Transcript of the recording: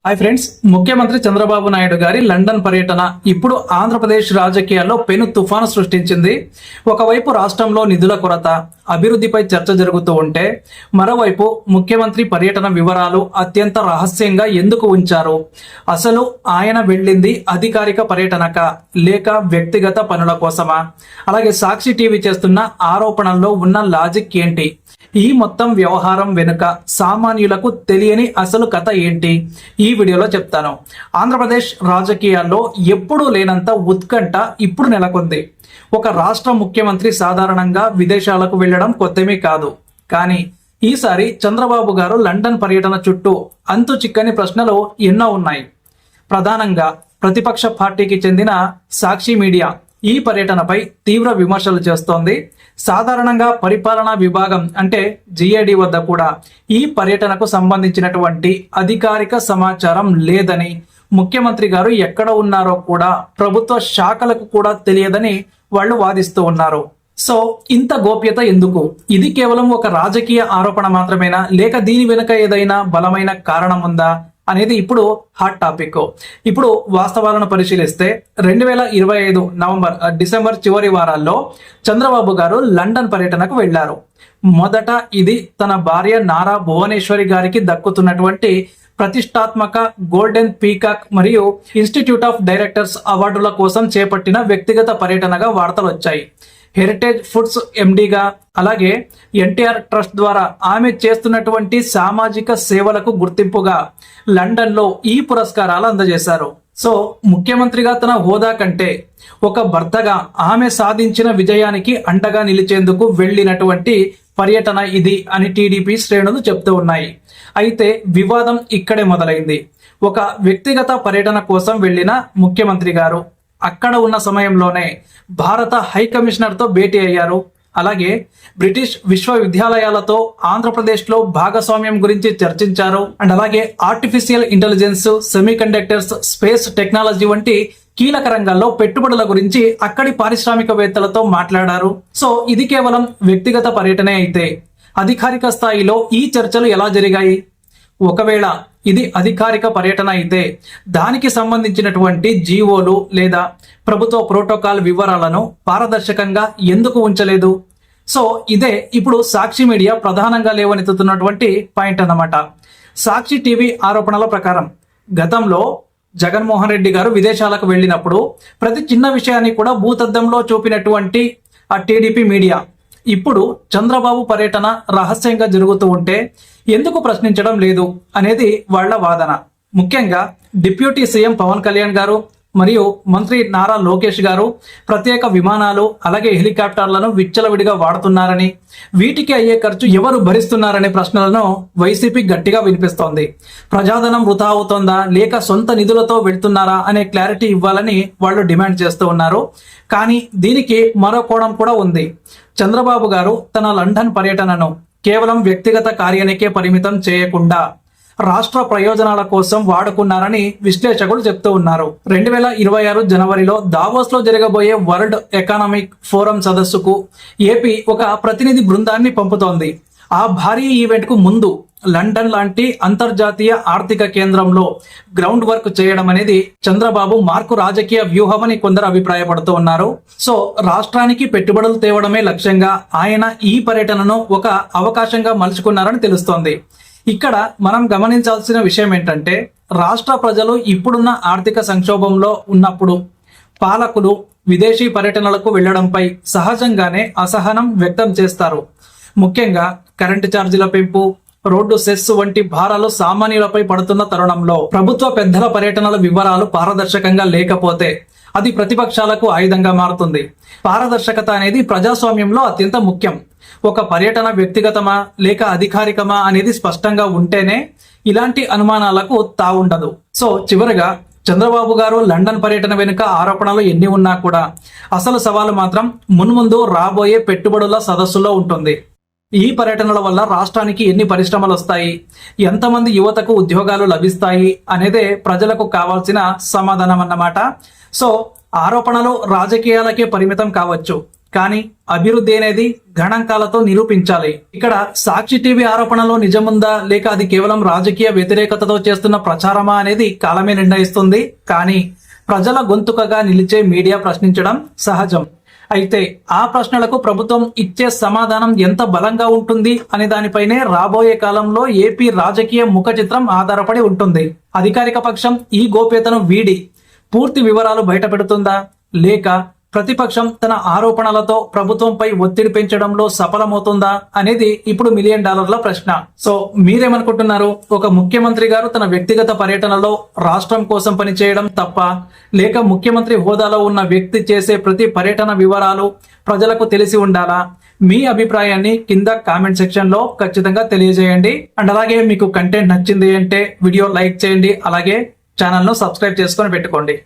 Hi friends, ముఖ్యమంత్రి చంద్రబాబు నాయుడు గారి London పర్యటన ఇప్పుడు ఆంధ్రప్రదేశ్ రాజకీయాల్లో పెను తుఫాను సృష్టించింది. ఒకవైపు రాష్ట్రంలో నిధుల కొరత, అభివృద్ధిపై చర్చ జరుగుతూ ఉంటే, మరోవైపు ముఖ్యమంత్రి పర్యటన వివరాలు అత్యంత రహస్యంగా ఎందుకు ఉంచారు? అసలు ఆయన వెళ్ళింది అధికారిక పర్యటనక లేక వ్యక్తిగత పనుల కోసమా? అలాగే సాక్షి టీవీ చేస్తున్న ఆరోపణల్లో ఉన్న లాజిక్ ఏంటి? ఈ మొత్తం వ్యవహారం వెనుక సామాన్యులకు తెలియని అసలు కథ ఏంటి? ఈ వీడియోలో చెప్తాను. ఆంధ్రప్రదేశ్ రాజకీయాల్లో ఎప్పుడూ లేనంత ఉత్కంఠ ఇప్పుడు నెలకొంది. ఒక రాష్ట్ర ముఖ్యమంత్రి సాధారణంగా విదేశాలకు వెళ్లడం కొత్తమీ కాదు. కానీ ఈసారి చంద్రబాబు గారు లండన్ పర్యటన చుట్టూ అంతు చిక్కని ప్రశ్నలు ఎన్నో ఉన్నాయి. ప్రధానంగా ప్రతిపక్ష పార్టీకి చెందిన సాక్షి మీడియా ఈ పర్యటనపై తీవ్ర విమర్శలు చేస్తోంది. సాధారణంగా పరిపాలనా విభాగం అంటే జిఏడి వద్ద కూడా ఈ పర్యటనకు సంబంధించినటువంటి అధికారిక సమాచారం లేదని, ముఖ్యమంత్రి గారు ఎక్కడ ఉన్నారో కూడా ప్రభుత్వ శాఖలకు కూడా తెలియదని వాళ్ళు వాదిస్తూ ఉన్నారు. సో ఇంత గోప్యత ఎందుకు? ఇది కేవలం ఒక రాజకీయ ఆరోపణ మాత్రమేనా, లేక దీని వెనుక ఏదైనా బలమైన కారణం ఉందా అనేది ఇప్పుడు హాట్ టాపిక్. ఇప్పుడు వాస్తవాలను పరిశీలిస్తే 2025 డిసెంబర్ చివరి వారాల్లో చంద్రబాబు గారు లండన్ పర్యటనకు వెళ్లారు. మొదట ఇది తన భార్య నారా భువనేశ్వరి గారికి దక్కుతున్నటువంటి ప్రతిష్టాత్మక గోల్డెన్ పీకాక్ మరియు ఇన్స్టిట్యూట్ ఆఫ్ డైరెక్టర్స్ అవార్డుల కోసం చేపట్టిన వ్యక్తిగత పర్యటనగా వార్తలు వచ్చాయి. హెరిటేజ్ ఫుడ్స్ ఎండీగా, అలాగే ఎన్టీఆర్ ట్రస్ట్ ద్వారా ఆమె చేస్తున్నటువంటి సామాజిక సేవలకు గుర్తింపుగా లండన్ లో ఈ పురస్కారాలు అందజేశారు. సో ముఖ్యమంత్రిగా తన హోదా కంటే ఒక భర్తగా ఆమె సాధించిన విజయానికి అండగా నిలిచేందుకు వెళ్ళినటువంటి పర్యటన ఇది అని టీడీపీ శ్రేణులు చెప్తూ ఉన్నాయి. అయితే వివాదం ఇక్కడే మొదలైంది. ఒక వ్యక్తిగత పర్యటన కోసం వెళ్లిన ముఖ్యమంత్రి గారు అక్కడ ఉన్న సమయంలోనే భారత హై కమిషనర్ తో భేటీ అయ్యారు. అలాగే బ్రిటిష్ విశ్వవిద్యాలయాలతో ఆంధ్రప్రదేశ్ లో భాగస్వామ్యం గురించి చర్చించారు. అండ్ అలాగే artificial intelligence, semiconductors, space technology వంటి కీలక రంగాల్లో పెట్టుబడుల గురించి అక్కడి పారిశ్రామికవేత్తలతో మాట్లాడారు. సో ఇది కేవలం వ్యక్తిగత పర్యటనే అయితే అధికారిక స్థాయిలో ఈ చర్చలు ఎలా జరిగాయి? ఒకవేళ ఇది అధికారిక పర్యటన అయితే దానికి సంబంధించినటువంటి జీవోలు లేదా ప్రభుత్వ ప్రోటోకాల్ వివరాలను పారదర్శకంగా ఎందుకు ఉంచలేదు? సో ఇదే ఇప్పుడు సాక్షి మీడియా ప్రధానంగా లేవనెత్తుతున్నటువంటి పాయింట్ అన్నమాట. సాక్షి టీవీ ఆరోపణల ప్రకారం గతంలో జగన్మోహన్ రెడ్డి గారు విదేశాలకు వెళ్ళినప్పుడు ప్రతి చిన్న విషయాన్ని కూడా భూతద్దంలో చూపినటువంటి ఆ టీడీపీ మీడియా ఇప్పుడు చంద్రబాబు పర్యటన రహస్యంగా జరుగుతూ ఉంటే ఎందుకు ప్రశ్నించడం లేదు అనేది వాళ్ల వాదన. ముఖ్యంగా డిప్యూటీ సీఎం పవన్ కళ్యాణ్ గారు మరియు మంత్రి నారా లోకేష్ గారు ప్రత్యేక విమానాలు అలాగే హెలికాప్టర్లను విచ్చలవిడిగా వాడుతున్నారని, వీటికి అయ్యే ఖర్చు ఎవరు భరిస్తున్నారనే ప్రశ్నలను వైసీపీ గట్టిగా వినిపిస్తోంది. ప్రజాధనం వృధా అవుతోందా లేక సొంత నిధులతో వెళ్తున్నారా అనే క్లారిటీ ఇవ్వాలని వాళ్ళు డిమాండ్ చేస్తూ ఉన్నారు. కానీ దీనికి మరో కోణం కూడా ఉంది. చంద్రబాబు గారు తన లండన్ పర్యటనను కేవలం వ్యక్తిగత కార్యానికే పరిమితం చేయకుండా రాష్ట్ర ప్రయోజనాల కోసం వాడుకున్నారని విశ్లేషకులు చెప్తూ ఉన్నారు. 2026 జనవరిలో దావోస్ లో జరగబోయే వరల్డ్ ఎకనామిక్ ఫోరం సదస్సుకు ఏపీ ఒక ప్రతినిధి బృందాన్ని పంపుతోంది. ఆ భారీ ఈవెంట్ కు ముందు లండన్ లాంటి అంతర్జాతీయ ఆర్థిక కేంద్రంలో గ్రౌండ్ వర్క్ చేయడం అనేది చంద్రబాబు మార్కు రాజకీయ వ్యూహమని కొందరు అభిప్రాయపడుతూ ఉన్నారు. సో రాష్ట్రానికి పెట్టుబడులు తేవడమే లక్ష్యంగా ఆయన ఈ పర్యటనను ఒక అవకాశంగా మలుచుకున్నారని తెలుస్తోంది. ఇక్కడ మనం గమనించాల్సిన విషయం ఏంటంటే, రాష్ట్ర ప్రజలు ఇప్పుడున్న ఆర్థిక సంక్షోభంలో ఉన్నప్పుడు పాలకులు విదేశీ పర్యటనలకు వెళ్లడంపై సహజంగానే అసహనం వ్యక్తం చేస్తారు. ముఖ్యంగా కరెంటు ఛార్జీల పెంపు, రోడ్డు సెస్ వంటి భారాలు సామాన్యులపై పడుతున్న తరుణంలో ప్రభుత్వ పెద్దల పర్యటనల వివరాలు పారదర్శకంగా లేకపోతే అది ప్రతిపక్షాలకు ఆయుధంగా మారుతుంది. పారదర్శకత అనేది ప్రజాస్వామ్యంలో అత్యంత ముఖ్యం. ఒక పర్యటన వ్యక్తిగతమా లేక అధికారికమా అనేది స్పష్టంగా ఉంటేనే ఇలాంటి అనుమానాలకు తావుండదు. సో చివరిగా చంద్రబాబు గారు లండన్ పర్యటన వెనుక ఆరోపణలు ఎన్ని ఉన్నా కూడా అసలు సవాలు మాత్రం మున్ముందు రాబోయే పెట్టుబడుల సదస్సులో ఉంటుంది. ఈ పర్యటనల వల్ల రాష్ట్రానికి ఎన్ని పరిశ్రమలు వస్తాయి, ఎంతమంది యువతకు ఉద్యోగాలు లభిస్తాయి అనేదే ప్రజలకు కావాల్సిన సమాధానం అన్నమాట. సో ఆరోపణలు రాజకీయాలకే పరిమితం కావచ్చు, కానీ అభివృద్ధి అనేది గణాంకాలతో నిరూపించాలి. ఇక్కడ సాక్షి టీవీ ఆరోపణలో నిజముందా లేక అది కేవలం రాజకీయ వ్యతిరేకతతో చేస్తున్న ప్రచారమా అనేది కాలమే నిర్ణయిస్తుంది. కానీ ప్రజల గొంతుకగా నిలిచే మీడియా ప్రశ్నించడం సహజం. అయితే ఆ ప్రశ్నలకు ప్రభుత్వం ఇచ్చే సమాధానం ఎంత బలంగా ఉంటుంది అనే దానిపైనే రాబోయే కాలంలో ఏపీ రాజకీయ ముఖ చిత్రం ఆధారపడి ఉంటుంది. అధికారిక పక్షం ఈ గోప్యతను వీడి పూర్తి వివరాలు బయటపెడుతుందా లేక ప్రతిపక్షం తన ఆరోపణలతో ప్రభుత్వంపై ఒత్తిడి పెంచడంలో సఫలమవుతుందా అనేది ఇప్పుడు $1 మిలియన్ ప్రశ్న. సో మీరేమనుకుంటున్నారు? ఒక ముఖ్యమంత్రి గారు తన వ్యక్తిగత పర్యటనలో రాష్ట్రం కోసం పనిచేయడం తప్ప, లేక ముఖ్యమంత్రి హోదాలో ఉన్న వ్యక్తి చేసే ప్రతి పర్యటన వివరాలు ప్రజలకు తెలిసి ఉండాలా? మీ అభిప్రాయాన్ని కింద కామెంట్ సెక్షన్ లో ఖచ్చితంగా తెలియజేయండి. అండ్ అలాగే మీకు కంటెంట్ నచ్చింది అంటే వీడియో లైక్ చేయండి, అలాగే ఛానల్ ను సబ్స్క్రైబ్ చేసుకొని పెట్టుకోండి.